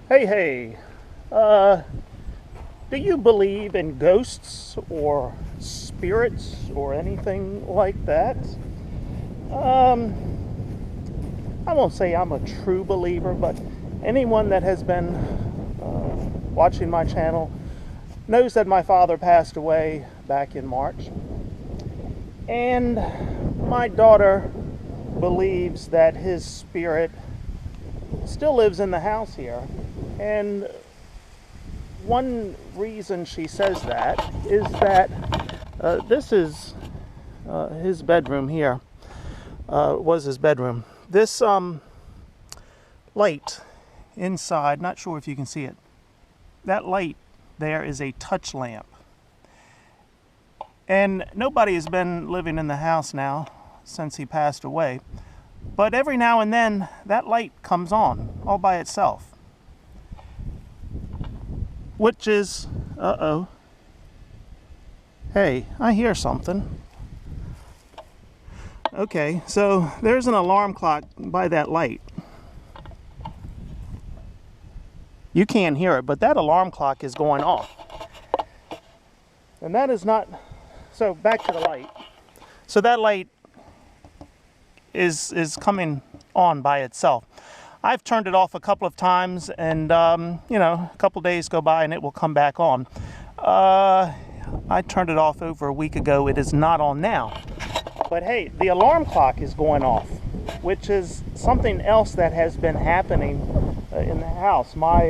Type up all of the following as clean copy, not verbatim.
Hey, uh, do you believe in ghosts or spirits or anything like that? Um, I won't say I'm a true believer, but anyone that has been watching my channel knows that my father passed away back in March. And my daughter believes that his spirit still lives in the house here. And one reason she says that is that this is his bedroom here. Was his bedroom. This light inside, not sure if you can see it. That light there is a touch lamp. And nobody has been living in the house now since he passed away. But every now and then that light comes on all by itself. Which is, hey, I hear something. Okay, so there's an alarm clock by that light. You can't hear it, but that alarm clock is going off. And that is not, so back to the light. So that light is coming on by itself. I've turned it off a couple of times, and a couple days go by and it will come back on. I turned it off over a week ago. It is not on now. But hey, the alarm clock is going off, which is something else that has been happening in the house. My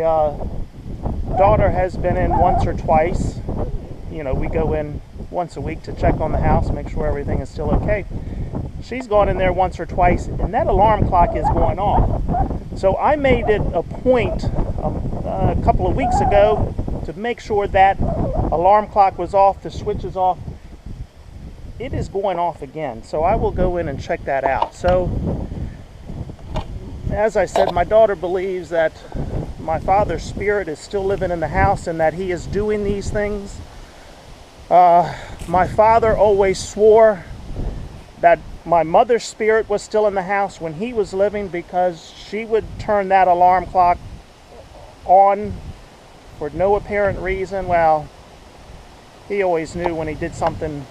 daughter has been in once or twice. We go in once a week to check on the house, make sure everything is still okay. She's gone in there once or twice, and that alarm clock is going off. So I made it a point a couple of weeks ago to make sure that alarm clock was off, the switch is off. It is going off again, so I will go in and check that out. So, as I said, my daughter believes that my father's spirit is still living in the house and that he is doing these things. My father always swore that my mother's spirit was still in the house when he was living, because she would turn that alarm clock on for no apparent reason. Well, he always knew when he did something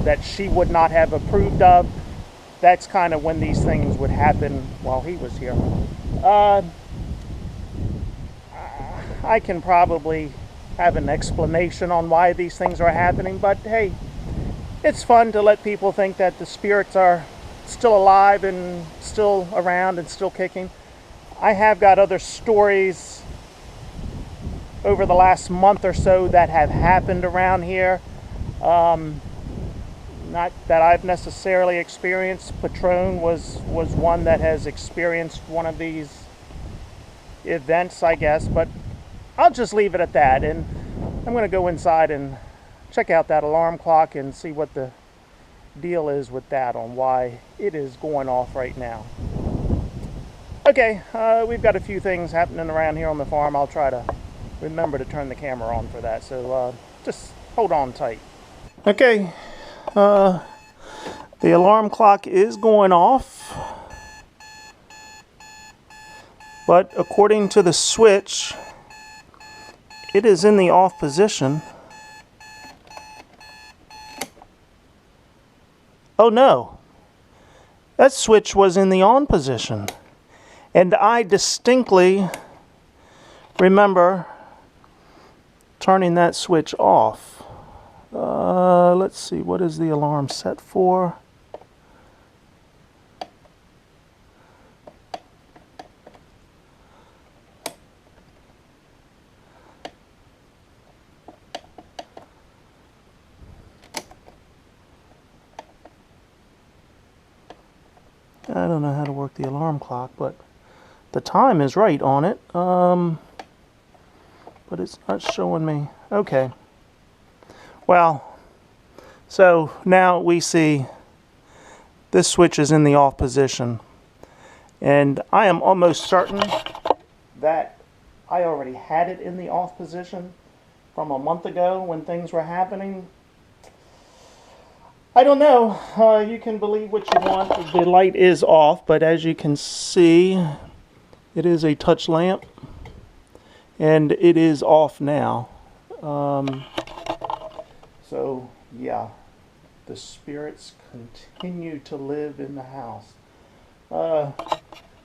that she would not have approved of. That's kind of when these things would happen while he was here. I can probably have an explanation on why these things are happening, but hey, it's fun to let people think that the spirits are still alive and still around and still kicking. I have got other stories over the last month or so that have happened around here. Not that I've necessarily experienced. Patron was one that has experienced one of these events, I guess, but I'll just leave it at that, and I'm going to go inside and check out that alarm clock and see what the deal is with that, on why it is going off right now. Okay, we've got a few things happening around here on the farm. I'll try to remember to turn the camera on for that, so just hold on tight. Okay, the alarm clock is going off, but according to the switch, it is in the off position. Oh no, that switch was in the on position, and I distinctly remember turning that switch off. Let's see, what is the alarm set for? I don't know how to work the alarm clock, but the time is right on it. But it's not showing me. Okay. Well, so now we see this switch is in the off position. And I am almost certain that I already had it in the off position from a month ago when things were happening. I don't know. You can believe what you want. The light is off, but as you can see, it is a touch lamp. and it is off now. So yeah, the spirits continue to live in the house.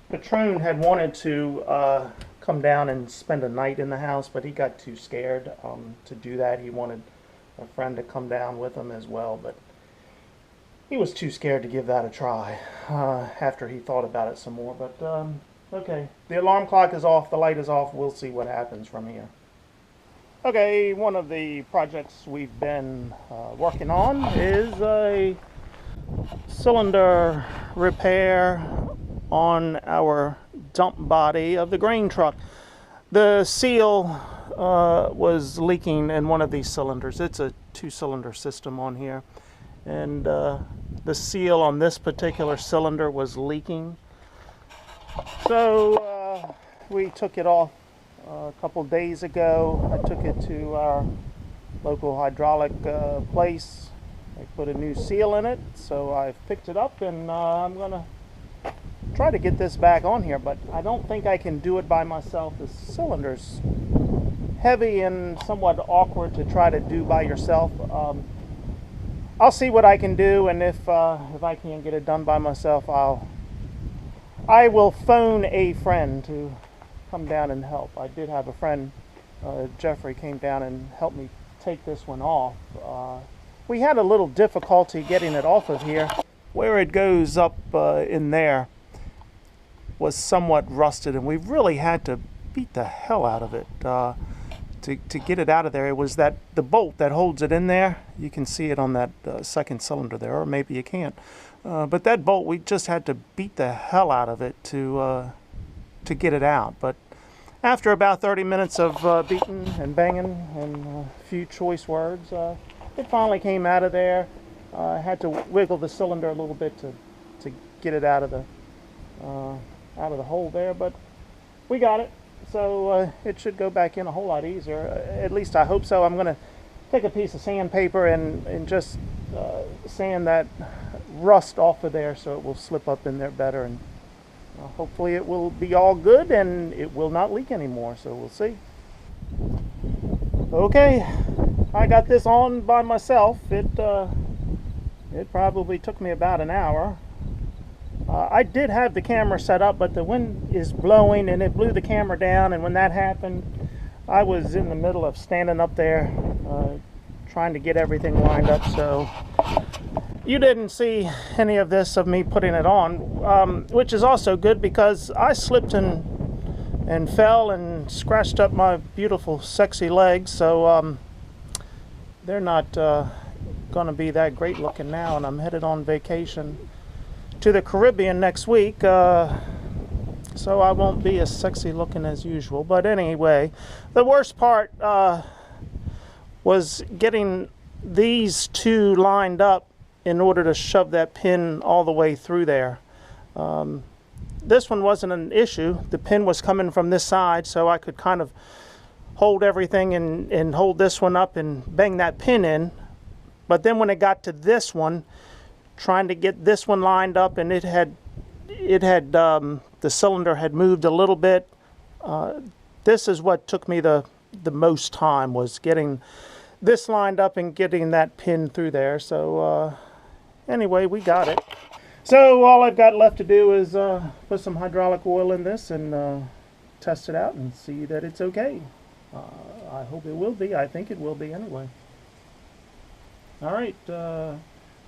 Patron had wanted to come down and spend a night in the house, but he got too scared to do that. He wanted a friend to come down with him as well, but he was too scared to give that a try after he thought about it some more. But okay, the alarm clock is off, the light is off. We'll see what happens from here. Okay, one of the projects we've been working on is a cylinder repair on our dump body of the grain truck. The seal was leaking in one of these cylinders. It's a 2-cylinder system on here, and the seal on this particular cylinder was leaking. So we took it off a couple days ago. I took it to our local hydraulic place. They put a new seal in it, so I've picked it up, and I'm gonna try to get this back on here, but I don't think I can do it by myself. The cylinder's heavy and somewhat awkward to try to do by yourself. I'll see what I can do, and if I can't get it done by myself, I will phone a friend to come down and help. I did have a friend, Jeffrey, came down and helped me take this one off. We had a little difficulty getting it off of here. Where it goes up in there was somewhat rusted, and we really had to beat the hell out of it to get it out of there. It was the bolt that holds it in there. You can see it on that second cylinder there, or maybe you can't. But that bolt, we just had to beat the hell out of it to get it out. But after about 30 minutes of beating and banging and a few choice words, it finally came out of there. I had to wiggle the cylinder a little bit to get it out of the hole there, but we got it. So it should go back in a whole lot easier. At least I hope so. I'm going to take a piece of sandpaper and just sand that rust off of there so it will slip up in there better, and hopefully it will be all good and it will not leak anymore. So we'll see. Okay, I got this on by myself. It probably took me about an hour. I did have the camera set up, but the wind is blowing and it blew the camera down, and when that happened, I was in the middle of standing up there trying to get everything lined up, so you didn't see any of this of me putting it on, which is also good because I slipped and fell and scratched up my beautiful sexy legs, so they're not going to be that great looking now, and I'm headed on vacation to the Caribbean next week, so I won't be as sexy looking as usual. But anyway, the worst part was getting these two lined up in order to shove that pin all the way through there. This one wasn't an issue. The pin was coming from this side, so I could kind of hold everything and hold this one up and bang that pin in. But then when it got to this one, trying to get this one lined up, and the cylinder had moved a little bit. This is what took me the most time, was getting this lined up and getting that pin through there. So anyway, we got it. So all I've got left to do is put some hydraulic oil in this and test it out and see that it's okay. I hope it will be. I think it will be anyway. All right.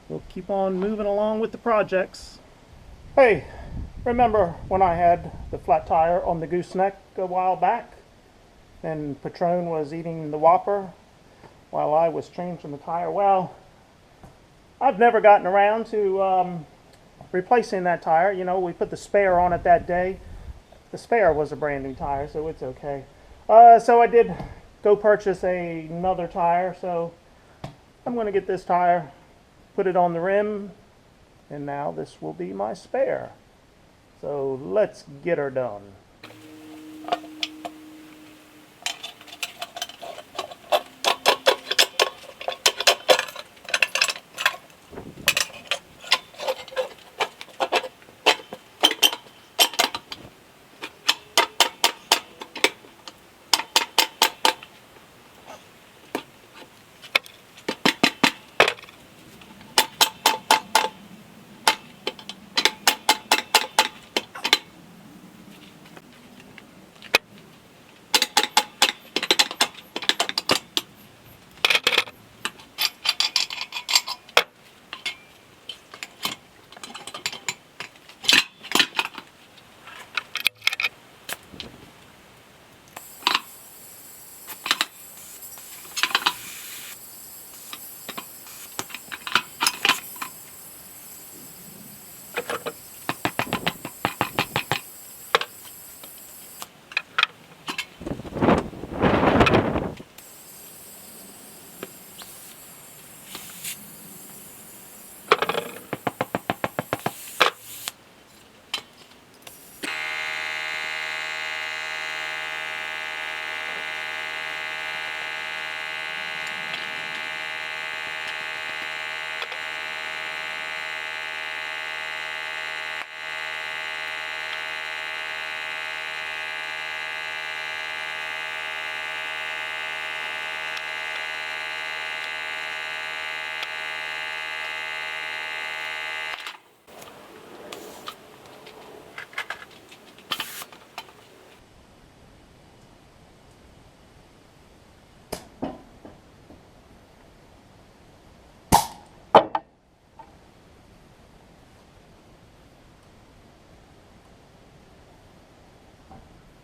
We'll keep on moving along with the projects. Hey, remember when I had the flat tire on the gooseneck a while back and Patron was eating the Whopper while I was changing the tire? Well, I've never gotten around to replacing that tire. You know, we put the spare on it that day. The spare was a brand new tire, so it's okay. So I did go purchase another tire, so I'm going to get this tire, put it on the rim, and now this will be my spare. So let's get her done.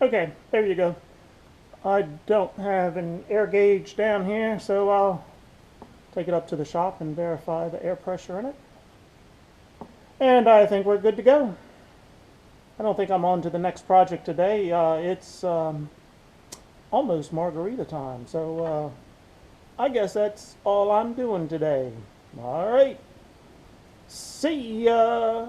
Okay, there you go. I don't have an air gauge down here, so I'll take it up to the shop and verify the air pressure in it. And I think we're good to go. I don't think I'm on to the next project today. It's almost margarita time, so I guess that's all I'm doing today. All right. See ya.